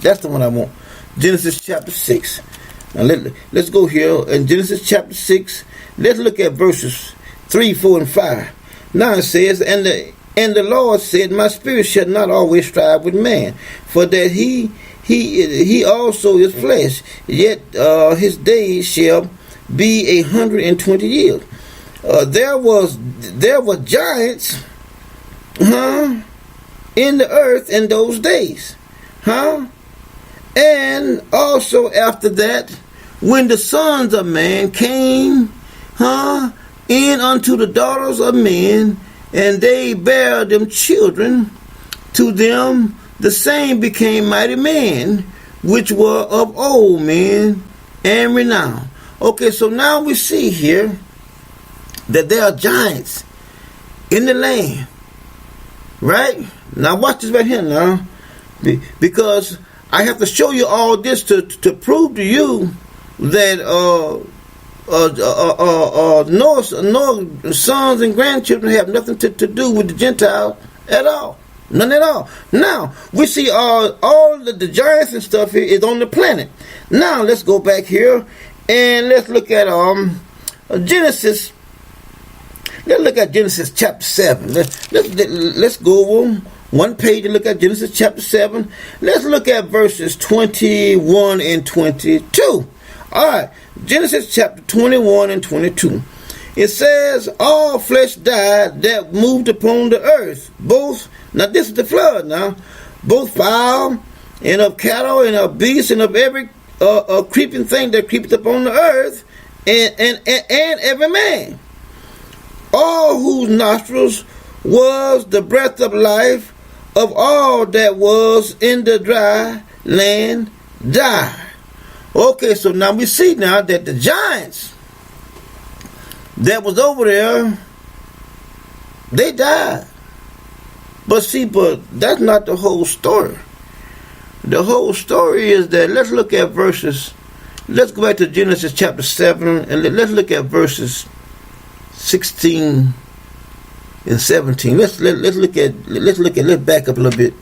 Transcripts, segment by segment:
That's the one I want. Genesis chapter 6. Now let's go here in Genesis chapter 6. Let's look at verses 3, 4, and 5. Now it says, And the Lord said, My spirit shall not always strive with man, for that he also is flesh, yet his days shall be 120 years. There were giants, in the earth in those days, and also after that, when the sons of man came, in unto the daughters of men, and they bare them children to them, the same became mighty men, which were of old men and renowned. Okay, so now we see here that there are giants in the land, right? Now watch this right here now, because I have to show you all this to prove to you that Noah's sons and grandchildren have nothing to do with the Gentiles at all. None at all. Now, we see all the giants and stuff here is on the planet. Now, let's go back here and let's look at Genesis. Let's look at Genesis chapter 7. Let's go over one page and look at Genesis chapter 7. Let's look at verses 21 and 22. All right, Genesis chapter 21 and 22. It says, all flesh died that moved upon the earth, both, now this is the flood now, both fowl and of cattle and of beasts and of every creeping thing that creepeth upon the earth, and every man, all whose nostrils was the breath of life of all that was in the dry land died. Okay, so now we see now that the giants that was over there, they died. But that's not the whole story. The whole story is that, let's look at verses, let's go back to Genesis chapter 7, and let's look at verses 16 and 17. Let's back up a little bit.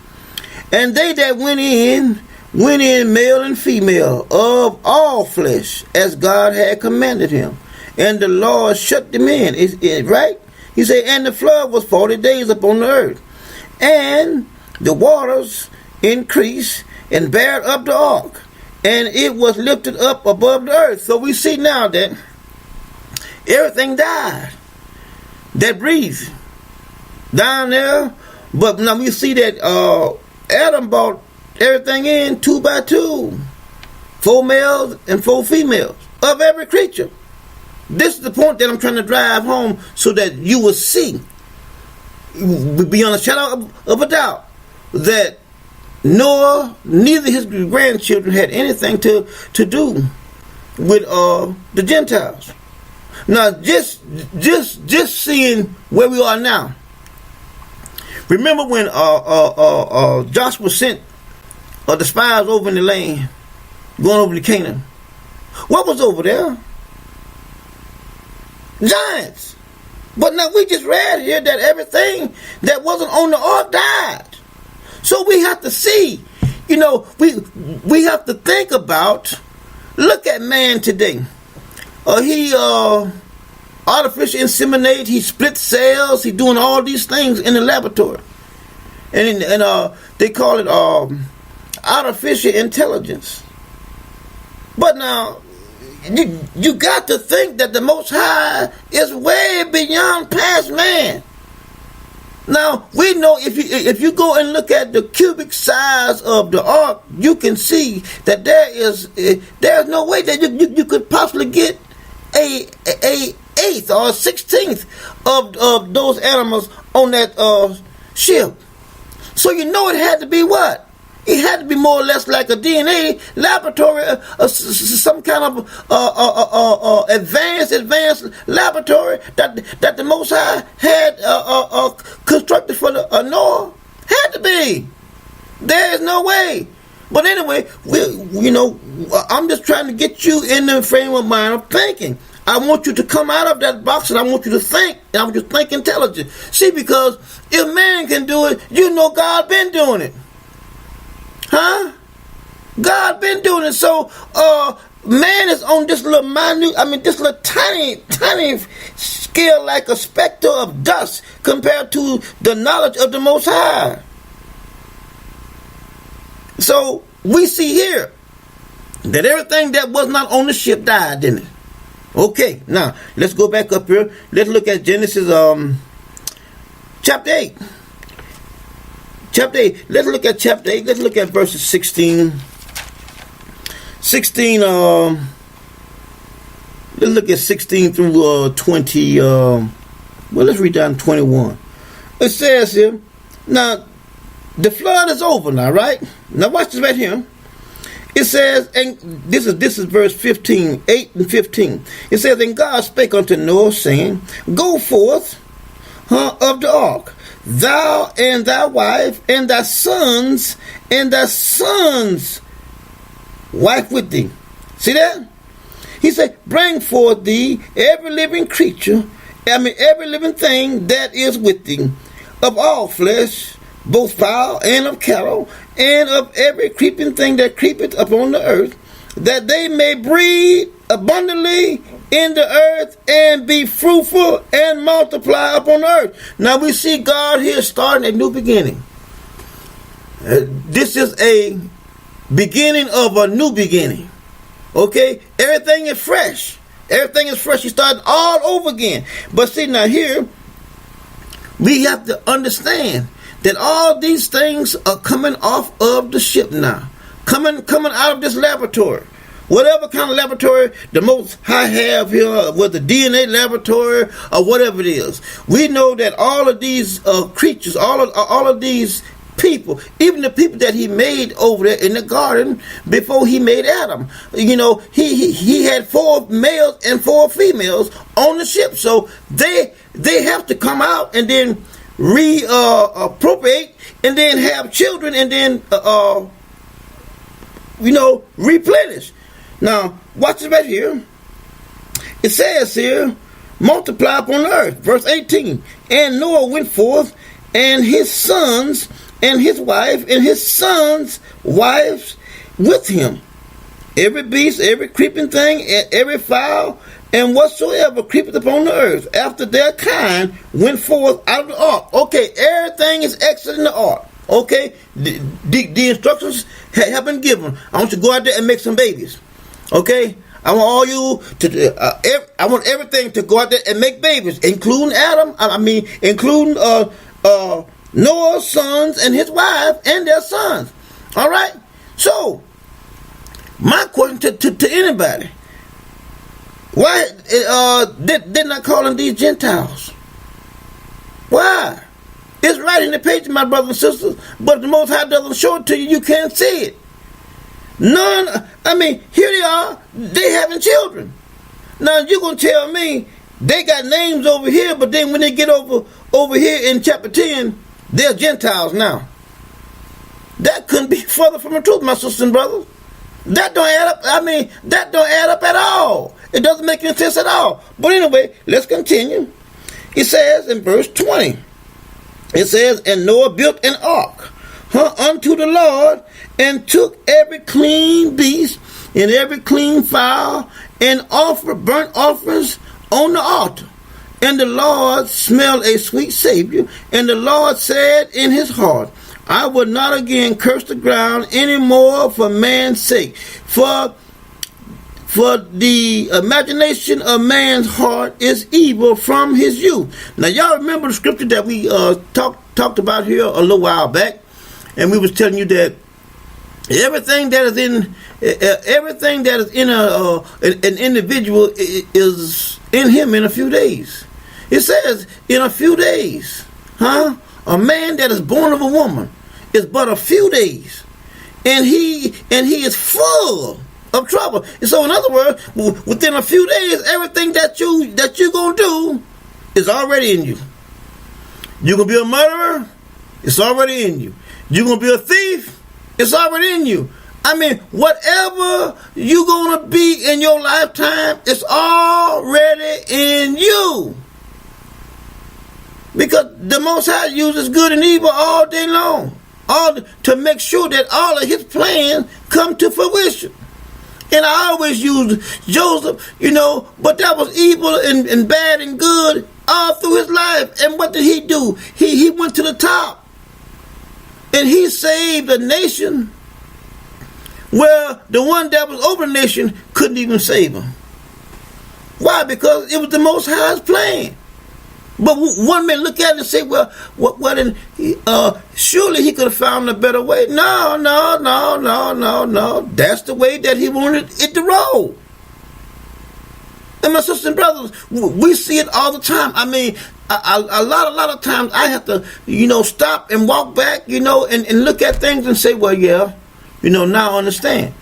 And they that went in male and female of all flesh, as God had commanded him. And the Lord shut them in. Right? He said, and the flood was 40 days upon the earth. And the waters increased and bare up the ark, and it was lifted up above the earth. So we see now that everything died that breathed down there. But now we see that Adam brought everything in 2 by 2, 4 males and 4 females of every creature. This is the point that I'm trying to drive home, so that you will see, beyond a shadow of a doubt, that Noah, neither his grandchildren had anything to do with the Gentiles. Now, just seeing where we are now. Remember when Joshua sent the spies over in the land, going over to Canaan? What was over there? Giants. But now we just read here that everything that wasn't on the ark died. So we have to see, we have to think about, look at man today. He artificially inseminate, he splits cells, he doing all these things in the laboratory. And they call it artificial intelligence. But now, you got to think that the Most High is way beyond past man. Now, we know if you go and look at the cubic size of the ark, you can see that there's no way that you could possibly get a eighth or a 16th of those animals on that ship. So you know it had to be what? It had to be more or less like a DNA laboratory, some kind of advanced laboratory that the Most High had constructed for the Noah. Had to be. There is no way. But anyway, I'm just trying to get you in the frame of mind of thinking. I want you to come out of that box, and I want you to think, and I want you to think intelligent. See, because if man can do it, God been doing it. Huh? God been doing it. So man is on this little this little tiny scale, like a specter of dust compared to the knowledge of the Most High. So we see here that everything that was not on the ship died, didn't it? Okay, now let's go back up here. Let's look at Genesis chapter 8. Chapter 8. Let's look at chapter 8. Let's look at verses 16. Let's look at 16 through 20. Let's read down 21. It says here, now the flood is over now, right? Now watch this right here. It says, and this is verse 15, 8 and 15. It says, and God spake unto Noah, saying, go forth of the ark, thou and thy wife, and thy sons wife with thee. See that? He said, bring forth thee every living creature, every living thing that is with thee, of all flesh, both fowl and of cattle, and of every creeping thing that creepeth upon the earth, that they may breed abundantly in the earth and be fruitful and multiply upon the earth. Now we see God here starting a new beginning. This is a beginning of a new beginning. Okay? Everything is fresh. Everything is fresh. He's starting all over again. But see, now here, we have to understand that all these things are coming off of the ship now. Coming out of this laboratory. Whatever kind of laboratory the Most High have here, whether DNA laboratory or whatever it is. We know that all of these creatures, all of these people, even the people that he made over there in the garden before he made Adam, he had 4 males and 4 females on the ship. So they have to come out and then appropriate and then have children and then replenish. Now watch it right here. It says here, multiply upon the earth. Verse 18. And Noah went forth, and his sons and his wife and his sons' wives with him, every beast, every creeping thing, every fowl, and whatsoever creepeth upon the earth, after their kind, went forth out of the ark. Okay, everything is exiting the ark. Okay, the instructions have been given. I want you to go out there and make some babies. Okay, I want all you to. I want everything to go out there and make babies, including Adam. Including Noah's sons and his wife and their sons. All right. So, my question to anybody: why did not call them these Gentiles? Why? It's right in the page, my brothers and sisters, but the Most High doesn't show it to you. You can't see it. Here they are. They having children. Now, you're going to tell me they got names over here, but then when they get over here in chapter 10, they're Gentiles now. That couldn't be further from the truth, my sisters and brothers. That don't add up. That don't add up at all. It doesn't make any sense at all. But anyway, let's continue. It says in verse 20, it says, and Noah built an ark unto the Lord, and took every clean beast and every clean fowl, and offered burnt offerings on the altar. And the Lord smelled a sweet Savior. And the Lord said in his heart, I will not again curse the ground any more for man's sake. For the imagination of man's heart is evil from his youth. Now, y'all remember the scripture that we talked about here a little while back, and we was telling you that everything that is in an individual is in him in a few days. It says in a few days, a man that is born of a woman is but a few days, and he is full of trouble. And so, in other words, within a few days, everything that you're gonna do is already in you. You're gonna be a murderer, it's already in you. You're gonna be a thief, it's already in you. Whatever you're gonna be in your lifetime, it's already in you. Because the Most High uses good and evil all day long, to make sure that all of his plans come to fruition. And I always use Joseph, but that was evil and bad and good all through his life. And what did he do? He went to the top. And he saved a nation where the one that was over the nation couldn't even save him. Why? Because it was the Most High's plan. But one may look at it and say, well, surely he could have found a better way. No. That's the way that he wanted it to roll. And my sisters and brothers, we see it all the time. I mean, a lot of times I have to, stop and walk back, and look at things and say, well, yeah, now I understand.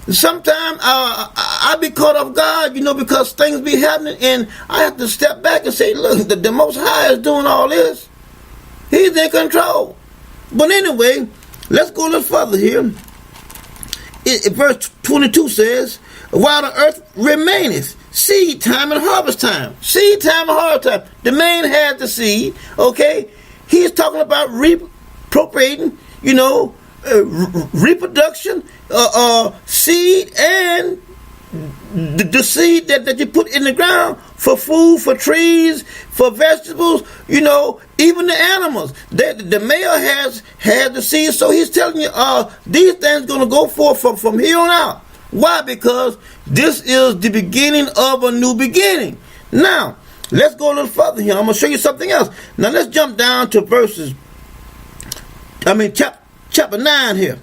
Sometimes I be caught off guard, because things be happening, and I have to step back and say, look, the Most High is doing all this. He's in control. But anyway, let's go a little further here. Verse 22 says, while the earth remaineth, seed time and harvest time. Seed time and harvest time. The man had the seed, okay? He's talking about reappropriating, reproduction, seed, and the seed that you put in the ground for food, for trees, for vegetables, even the animals. The male has the seed, so he's telling you these things going to go forth from here on out. Why? Because this is the beginning of a new beginning. Now, let's go a little further here. I'm going to show you something else. Now, let's jump down to chapter 9 here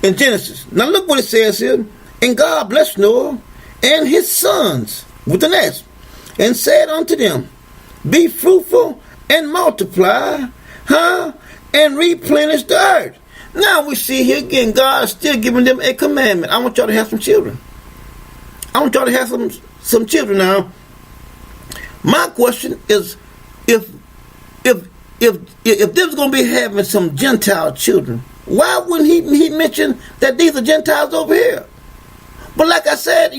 in Genesis. Now, look what it says here. And God blessed Noah and his sons with an S, and said unto them, be fruitful and multiply, and replenish the earth. Now we see here again, God is still giving them a commandment. I want y'all to have some children. I want y'all to have some children now. My question is, if there's going to be having some Gentile children, why wouldn't he mention that these are Gentiles over here? But like I said,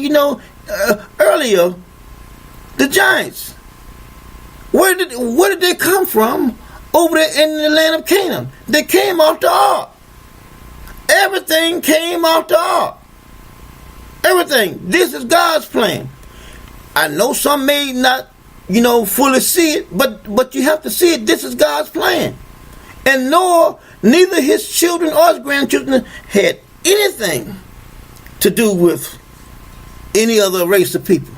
earlier, the giants, where did they come from over there in the land of Canaan? They came off the ark. Everything came off the ark. Everything. This is God's plan. I know some may not, fully see it, but you have to see it. This is God's plan. And Noah, neither his children or his grandchildren had anything to do with any other race of people.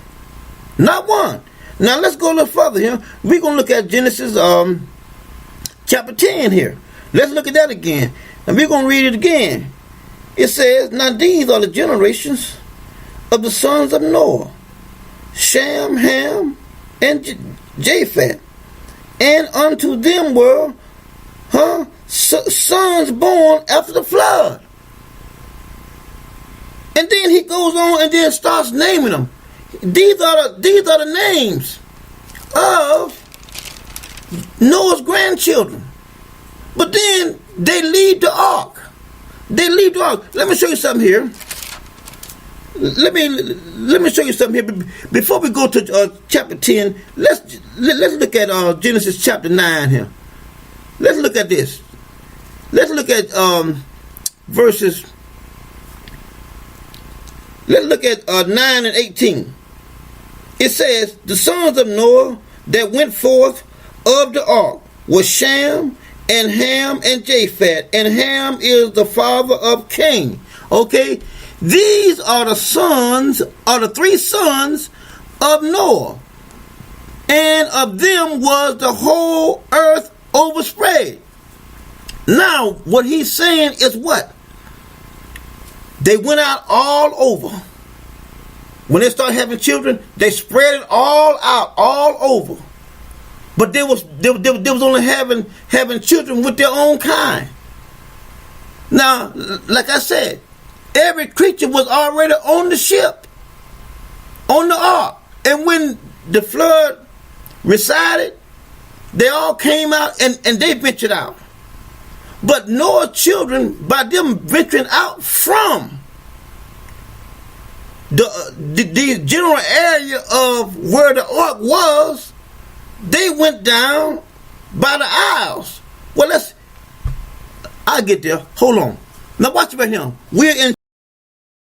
Not one. Now let's go a little further here. We're going to look at Genesis chapter 10 here. Let's look at that again. And we're going to read it again. It says, now these are the generations of the sons of Noah, Shem, Ham, and Japheth. And unto them were sons born after the flood. And then he goes on and then starts naming them. These are the names of Noah's grandchildren. But then they leave the ark. Let me show you something here. Let me show you something here. Before we go to chapter 10, let's look at Genesis chapter 9 here. Let's look at this. Let's look at verses. Let's look at 9 and 18. It says, the sons of Noah that went forth of the ark was Shem and Ham and Japheth. And Ham is the father of Cain. Okay? These are the three sons of Noah. And of them was the whole earth overspread. Now, what he's saying is what? They went out all over. When they started having children, they spread it all out, all over. But they was only having children with their own kind. Now, like I said, every creature was already on the ship, on the ark. And when the flood resided, they all came out and they ventured out. But Noah's children, by them venturing out from the general area of where the ark was, they went down by the isles. Well, I'll get there. Hold on. Now watch right here. We're in